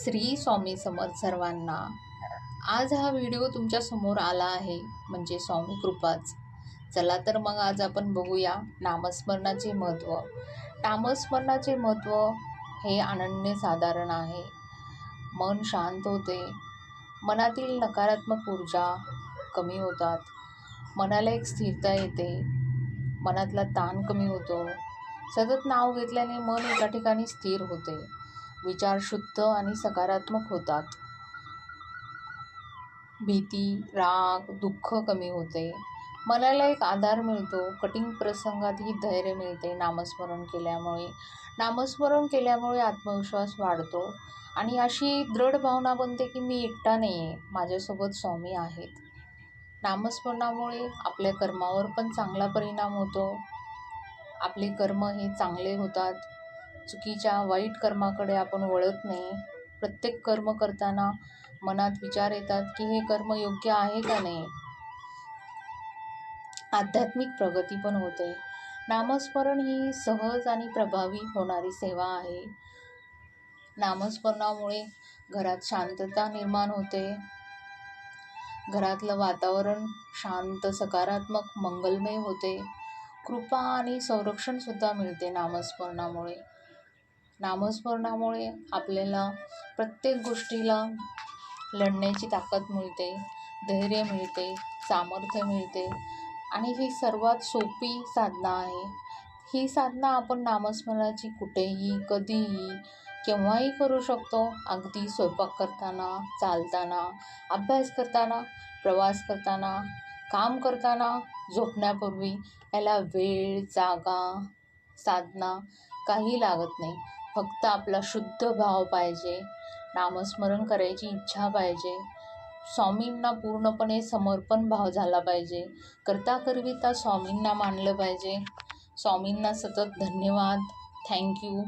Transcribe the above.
श्री स्वामी समर्थ सर्वांना. आज हा व्हिडिओ तुमच्या समोर आला आहे म्हणजे स्वामी कृपाच. चला तर मग आज आपण बघूया नामस्मरणाचे महत्त्व. नामस्मरणाचे महत्त्व हे अनन्यसाधारण आहे. मन शांत होते, मनातील नकारात्मक ऊर्जा कमी होतात, मनाला एक स्थिरता येते, मनातला ताण कमी होतो. सतत नाव घेतल्याने मन एका ठिकाणी स्थिर होते, विचार शुद्ध आणि सकारात्मक होतात, भीती, राग, दुःख कमी होते, मनाला एक आधार मिळतो, कठीण प्रसंगातही धैर्य मिळते. नामस्मरण केल्यामुळे आत्मविश्वास वाढतो आणि अशी दृढ भावना बनते की मी एकटा नाही आहे, माझ्यासोबत स्वामी आहेत. नामस्मरणामुळे आपल्या कर्मावर पण चांगला परिणाम होतो. आपले कर्म हे चांगले होतात. चुकीच्या वाईट कर्माकडे आपण वळत नाही. प्रत्येक कर्म करताना मनात विचार येतात की हे कर्म योग्य आहे का नाही. आध्यात्मिक प्रगती पण होते. नामस्मरण ही सहज आणि प्रभावी होणारी सेवा आहे. नामस्मरणामुळे घरात शांतता निर्माण होते. घरातलं वातावरण शांत, सकारात्मक, मंगलमय होते. कृपा आणि संरक्षण सुद्धा मिळते नामस्मरणामुळे. नामस्मरणामुळे आपल्याला प्रत्येक गोष्टीला लढण्याची ताकद मिळते, धैर्य मिळते, सामर्थ्य मिळते आणि ही सर्वात सोपी साधना आहे. ही साधना आपण नामस्मरणाची कुठेही, कधीही, केव्हाही करू शकतो. अगदी स्वयंपाक करताना, चालताना, अभ्यास करताना, प्रवास करताना, काम करताना, झोपण्यापूर्वी. याला वेळ, जागा, साधना काही लागत नाही. फक्त आपला शुद्ध भाव पाहिजे, नामस्मरण करायची इच्छा पाहिजे, स्वामींना पूर्णपणे समर्पण भाव झाला पाहिजे, करता करविता स्वामींना मानलं पाहिजे. स्वामींना सतत धन्यवाद, थँक्यू.